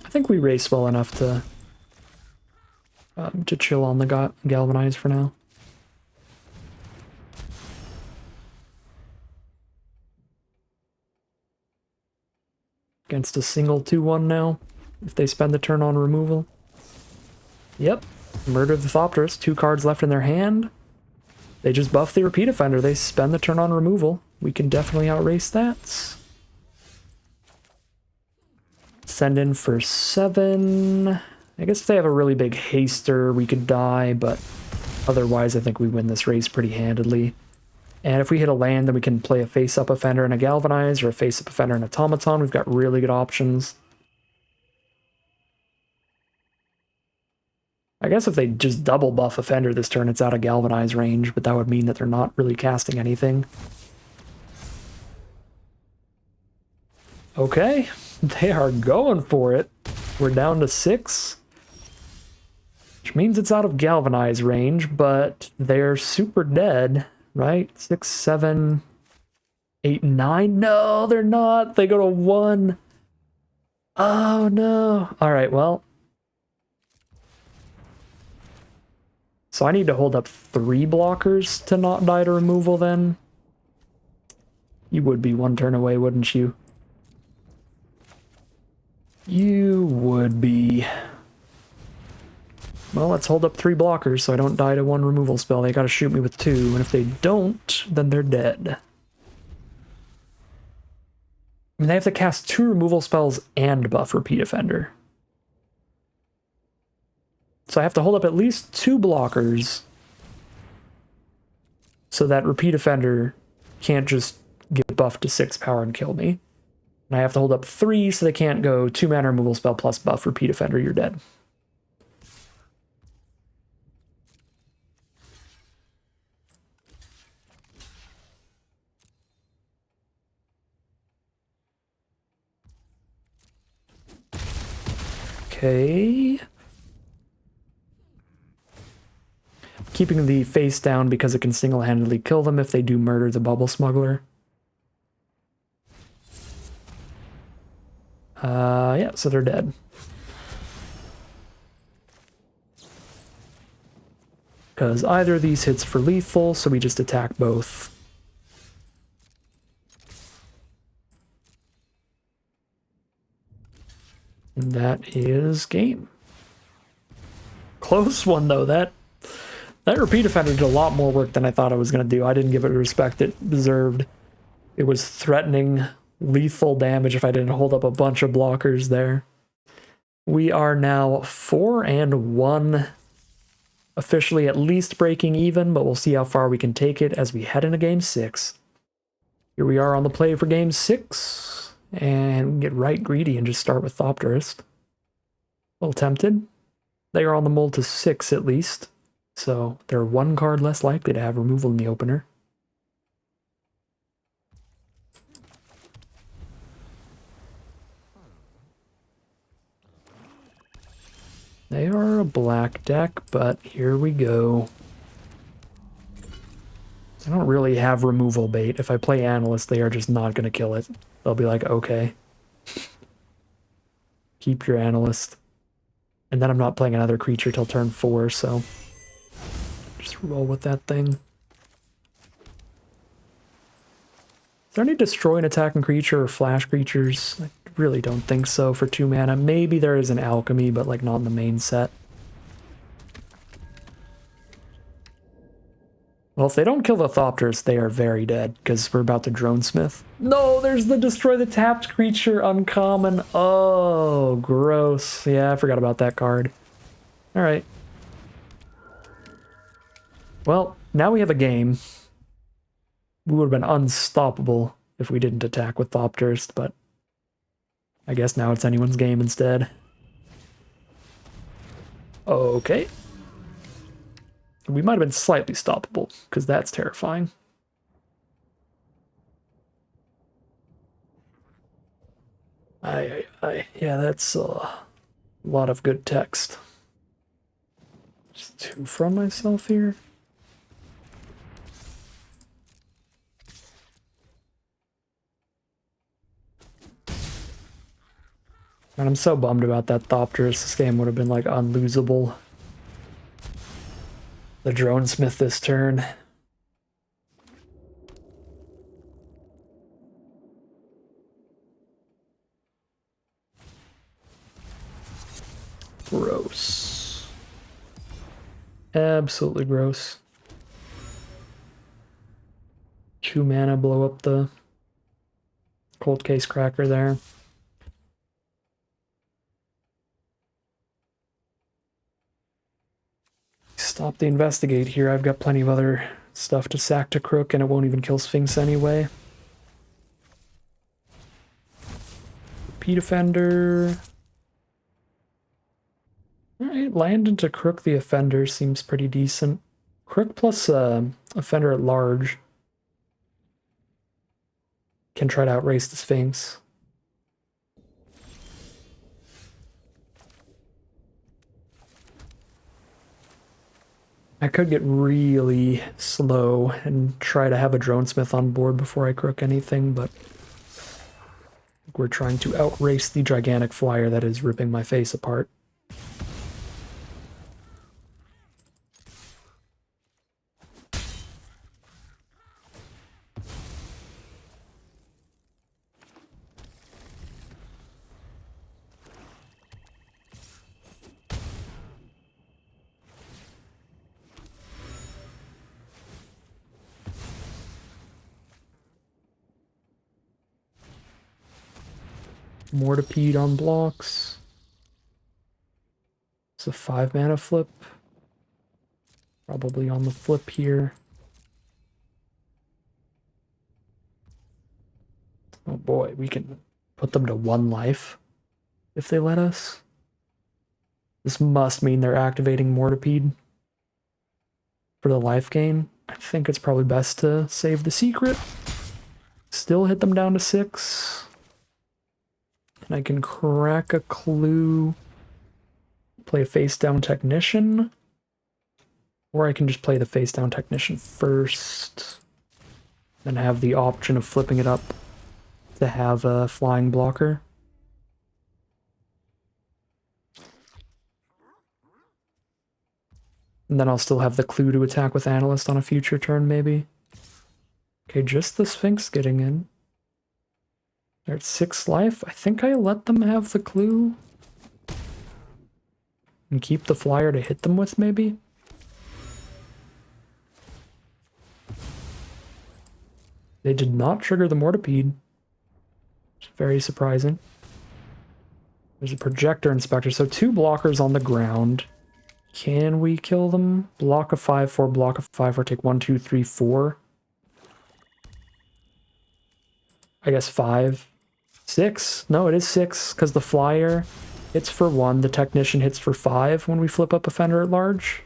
I think we race well enough to chill on the Galvanize for now. Against a single 2/1 now, if they spend the turn on removal. Yep, Murder the Thopterist, 2 cards left in their hand. They just buff the Repeat Offender, they spend the turn on removal. We can definitely outrace that. Send in for 7. I guess if they have a really big haster, we could die, but otherwise I think we win this race pretty handedly. And if we hit a land, then we can play a face-up Offender and a Galvanize, or a face-up Offender and Automaton. We've got really good options. I guess if they just double buff Offender this turn, it's out of Galvanize range, but that would mean that they're not really casting anything. Okay. They are going for it. We're down to 6. Which means it's out of galvanize range, but they're super dead, right? 6, 7, 8, 9. No, they're not. They go to 1. Oh, no. All right, well. So I need to hold up 3 blockers to not die to removal then. You would be 1 turn away, wouldn't you? You would be. Well, let's hold up 3 blockers so I don't die to 1 removal spell. They gotta shoot me with 2, and if they don't, then they're dead. I mean, they have to cast 2 removal spells and buff Repeat Offender. So I have to hold up at least 2 blockers so that Repeat Offender can't just get buffed to 6 power and kill me. And I have to hold up 3 so they can't go 2 mana removal spell plus buff Repeat Offender, you're dead. Okay. Keeping the face down because it can single-handedly kill them if they do murder the Bubble Smuggler. Yeah, so they're dead. Because either of these hits for lethal, so we just attack both. And that is game. Close one, though. That Repeat Offender did a lot more work than I thought I was going to do. I didn't give it the respect it deserved. It was threatening lethal damage if I didn't hold up a bunch of blockers there. We are now 4-1. Officially at least breaking even, but we'll see how far we can take it as we head into Game 6. Here we are on the play for Game 6. And we can get right greedy and just start with Thopterist. A little tempted. They are on the mull to 6 at least. So they're 1 card less likely to have removal in the opener. They are a black deck, but here we go. I don't really have removal bait. If I play Analyst, they are just not going to kill it. They'll be like, okay. Keep your Analyst. And then I'm not playing another creature till turn 4, so just roll with that thing. Is there any destroy an attacking creature or flash creatures? I really don't think so for 2 mana. Maybe there is an alchemy, but like not in the main set. Well, if they don't kill the Thopters, they are very dead, because we're about to Dronesmith. No, there's the destroy the tapped creature uncommon. Oh, gross. Yeah, I forgot about that card. Alright. Well, now we have a game. We would have been unstoppable if we didn't attack with Thopters, but I guess now it's anyone's game instead. Okay. We might have been slightly stoppable, because that's terrifying. Yeah, that's a lot of good text. Just 2 from myself here. And I'm so bummed about that Thopterus. This game would have been like unlosable. The Dronesmith this turn. Gross. Absolutely gross. 2 mana, blow up the Cold Case Cracker there. Stop the investigate here. I've got plenty of other stuff to sack to Crook, and it won't even kill Sphinx anyway. Repeat Offender. Alright, land into Crook the Offender seems pretty decent. Crook plus Offender at large can try to outrace the Sphinx. I could get really slow and try to have a drone smith on board before I crook anything, but we're trying to outrace the gigantic flyer that is ripping my face apart. Mortipede on blocks. It's a 5 mana flip. Probably on the flip here. Oh boy, we can put them to 1 life if they let us. This must mean they're activating Mortipede for the life gain. I think it's probably best to save the secret. Still hit them down to 6. And I can crack a clue. Play a face down technician. Or I can just play the face down technician first. Then have the option of flipping it up to have a flying blocker. And then I'll still have the clue to attack with Analyst on a future turn, maybe. Okay, just the Sphinx getting in. They're at 6 life. I think I let them have the clue. And keep the flyer to hit them with, maybe? They did not trigger the Mortipede. It's very surprising. There's a Projector Inspector, so 2 blockers on the ground. Can we kill them? Block a 5/4, block a 5/4, take 1, 2, 3, 4. I guess 5. 6? No, it is 6, because the flyer hits for 1, the technician hits for 5 when we flip up Offender at Large.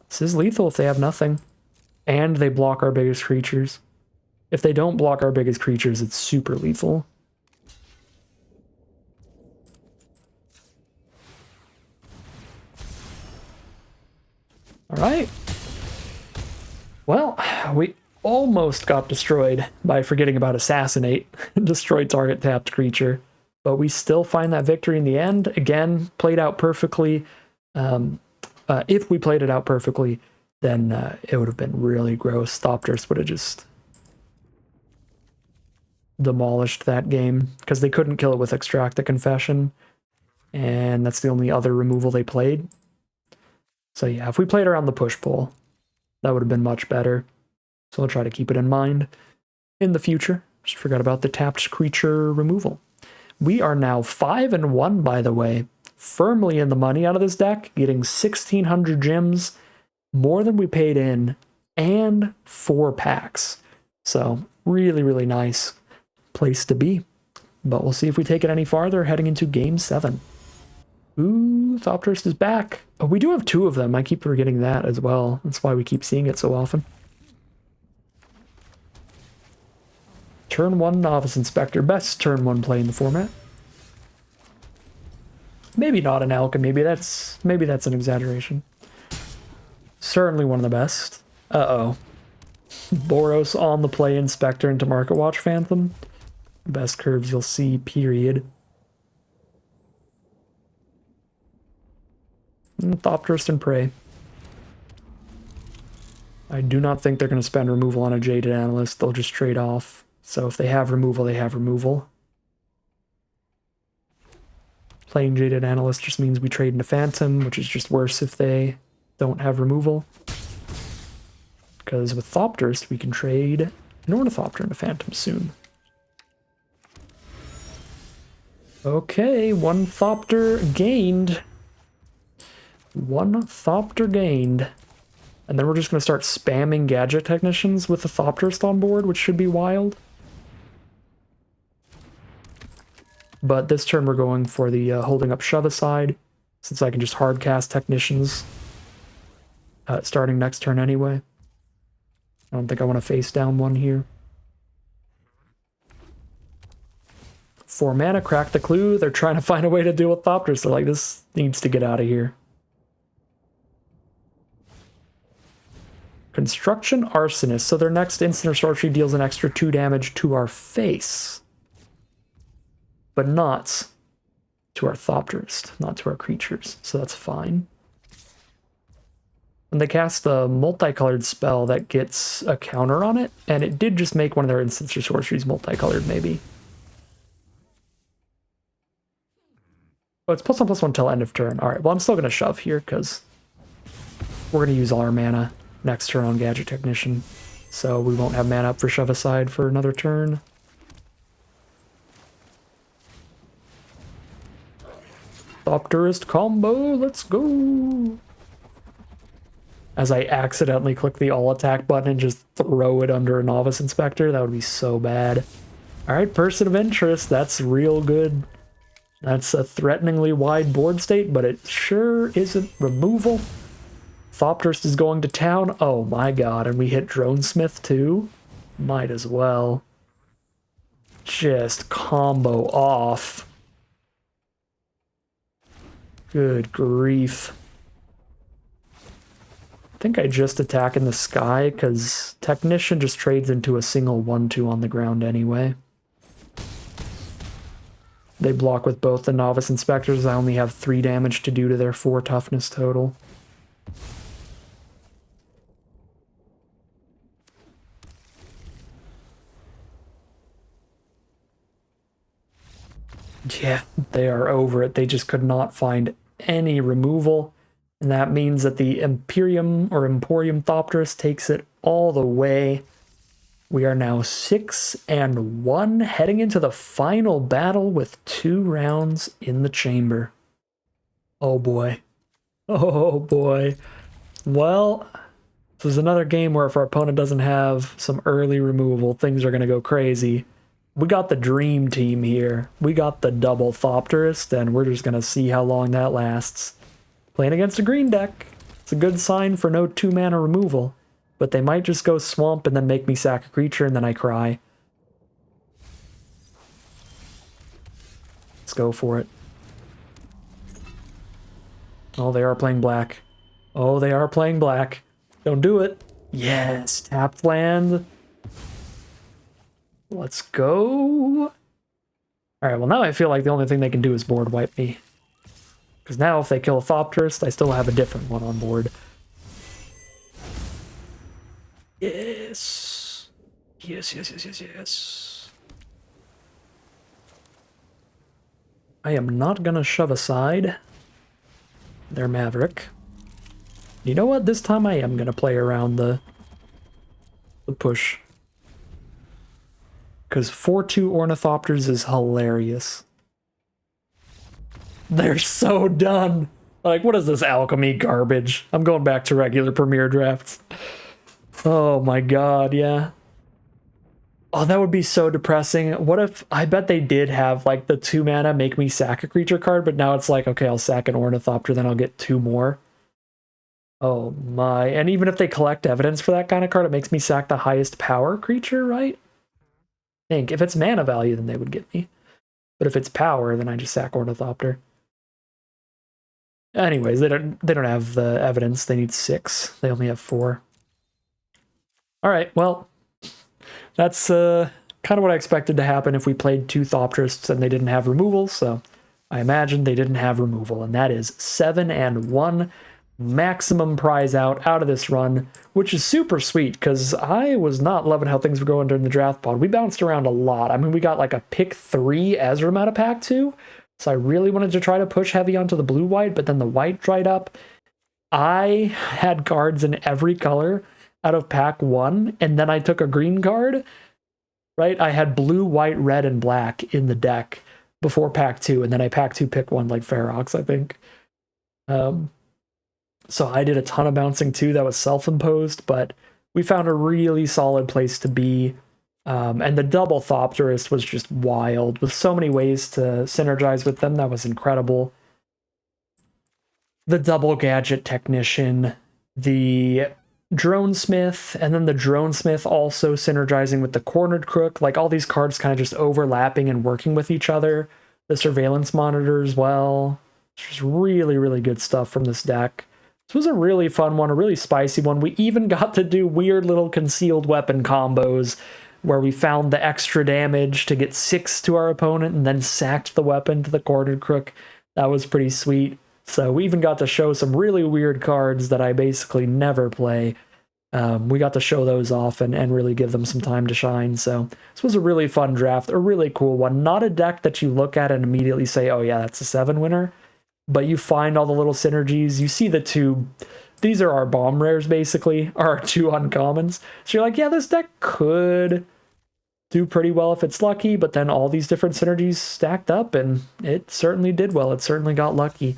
This is lethal if they have nothing. And they block our biggest creatures. If they don't block our biggest creatures, it's super lethal. Alright. Well, we almost got destroyed by forgetting about Assassinate. Destroy target tapped creature. But we still find that victory in the end. Again, played out perfectly. If we played it out perfectly, then it would have been really gross. Thopters would have just demolished that game because they couldn't kill it with Extract the Confession. And that's the only other removal they played. So yeah, if we played around the push-pull, that would have been much better. So I'll try to keep it in mind in the future. Just forgot about the tapped creature removal. We are now 5-1, by the way. Firmly in the money out of this deck, getting 1,600 gems, more than we paid in, and 4 packs. So really, really nice place to be. But we'll see if we take it any farther heading into Game 7. Ooh, Thopterist is back. Oh, we do have 2 of them. I keep forgetting that as well. That's why we keep seeing it so often. Turn 1 Novice Inspector. Best turn 1 play in the format. Maybe not an Alchemy. Maybe that's an exaggeration. Certainly one of the best. Uh-oh. Boros on the play Inspector into Market Watch Phantom. Best curves you'll see, period. Thopterist and Prey. I do not think they're going to spend removal on a Jaded Analyst. They'll just trade off. So if they have removal, they have removal. Playing Jaded Analyst just means we trade into Phantom, which is just worse if they don't have removal. Because with Thopterist, we can trade an Ornithopter into Phantom soon. Okay, 1 Thopter gained. 1 Thopter gained. And then we're just going to start spamming Gadget Technicians with the Thopterist on board, which should be wild. But this turn we're going for the holding up shove aside, since I can just hardcast Technicians starting next turn anyway. I don't think I want to face down one here. 4 mana, crack the clue. They're trying to find a way to deal with Thopters. They're like, this needs to get out of here. Construction Arsonist. So their next instant or sorcery deals an extra 2 damage to our face. But not to our Thopterist, not to our creatures. So that's fine. And they cast a multicolored spell that gets a counter on it, and it did just make one of their instants or sorceries multicolored, maybe. Oh, it's +1/+1 till end of turn. Alright, well, I'm still going to shove here, because we're going to use all our mana next turn on Gadget Technician. So we won't have mana up for Shove Aside for another turn. Thopterist combo, let's go! As I accidentally click the all attack button and just throw it under a Novice Inspector, that would be so bad. Alright, Person of Interest, that's real good. That's a threateningly wide board state, but it sure isn't removal. Thopterist is going to town. Oh my god, and we hit Dronesmith too? Might as well. Just combo off. Good grief. I think I just attack in the sky, because Technician just trades into a single 1/2 on the ground anyway. They block with both the Novice Inspectors. I only have 3 damage to do to their 4 toughness total. Yeah, they are over it. They just could not find any removal. And that means that the Imperium or Emporium Thopterist takes it all the way. We are now 6-1, heading into the final battle with 2 rounds in the chamber. Oh boy. Oh boy. Well, this is another game where if our opponent doesn't have some early removal, things are going to go crazy. We got the dream team here. We got the double Thopterist, and we're just going to see how long that lasts. Playing against a green deck, it's a good sign for no 2-mana removal, but they might just go swamp and then make me sack a creature and then I cry. Let's go for it. Oh, they are playing black. Oh, they are playing black. Don't do it. Yes, tapped land. Let's go. Alright, well now I feel like the only thing they can do is board wipe me. Because now if they kill a Thopterist, I still have a different one on board. Yes. Yes, yes, yes, yes, yes. I am not going to shove aside their Maverick. You know what? This time I am going to play around the push. Because 4/2 Ornithopters is hilarious. They're so done. Like, what is this alchemy garbage? I'm going back to regular Premier drafts. Oh my god, yeah. Oh, that would be so depressing. What if, I bet they did have, like, the 2 mana make me sack a creature card, but now it's like, okay, I'll sack an Ornithopter, then I'll get 2 more. Oh my. And even if they collect evidence for that kind of card, it makes me sack the highest power creature, right? I think. If it's mana value, then they would get me. But if it's power, then I just sack Ornithopter. Anyways, they don't have the evidence. They need 6. They only have 4. Alright, well, that's kind of what I expected to happen if we played 2 Thopterists and they didn't have removal, so I imagine they didn't have removal, and that is 7-1. Maximum prize out of this run, which is super sweet, because I was not loving how things were going during the draft pod. We bounced around a lot. I mean, we got like a pick 3 Ezra out of pack 2, so I really wanted to try to push heavy onto the blue-white, but then the white dried up. I had cards in every color out of pack 1, and then I took a green card, right? I had blue, white, red, and black in the deck before pack 2, and then I pack 2 pick 1 like Ferox, I think. So I did a ton of bouncing too. That was self-imposed, but we found a really solid place to be. And the double Thopterist was just wild, with so many ways to synergize with them. That was incredible. The double Gadget Technician, the Dronesmith, and then the Dronesmith also synergizing with the Cornered Crook. Like, all these cards kind of just overlapping and working with each other. The Surveillance Monitor as well. It's just really, really good stuff from this deck. This was a really fun one, a really spicy one. We even got to do weird little concealed weapon combos where we found the extra damage to get 6 to our opponent and then sacked the weapon to the cornered crook. That was pretty sweet. So we even got to show some really weird cards that I basically never play. We got to show those off and really give them some time to shine. So this was a really fun draft, a really cool one. Not a deck that you look at and immediately say, oh yeah, that's a 7 winner. But you find all the little synergies. You see the two, these are our bomb rares basically, our 2 uncommons. So you're like, yeah, this deck could do pretty well if it's lucky, but then all these different synergies stacked up and it certainly did well. It certainly got lucky.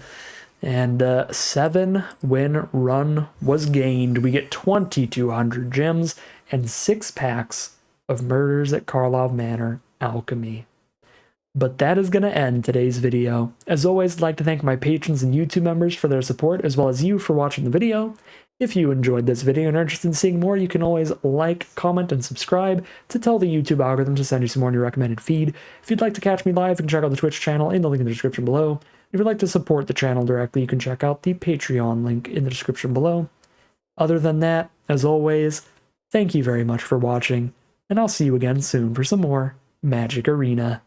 And 7-win run was gained. We get 2,200 gems and 6 packs of Murders at Karlov Manor Alchemy. But that is going to end today's video. As always, I'd like to thank my patrons and YouTube members for their support, as well as you for watching the video. If you enjoyed this video and are interested in seeing more, you can always like, comment, and subscribe to tell the YouTube algorithm to send you some more in your recommended feed. If you'd like to catch me live, you can check out the Twitch channel in the link in the description below. If you'd like to support the channel directly, you can check out the Patreon link in the description below. Other than that, as always, thank you very much for watching, and I'll see you again soon for some more Magic Arena.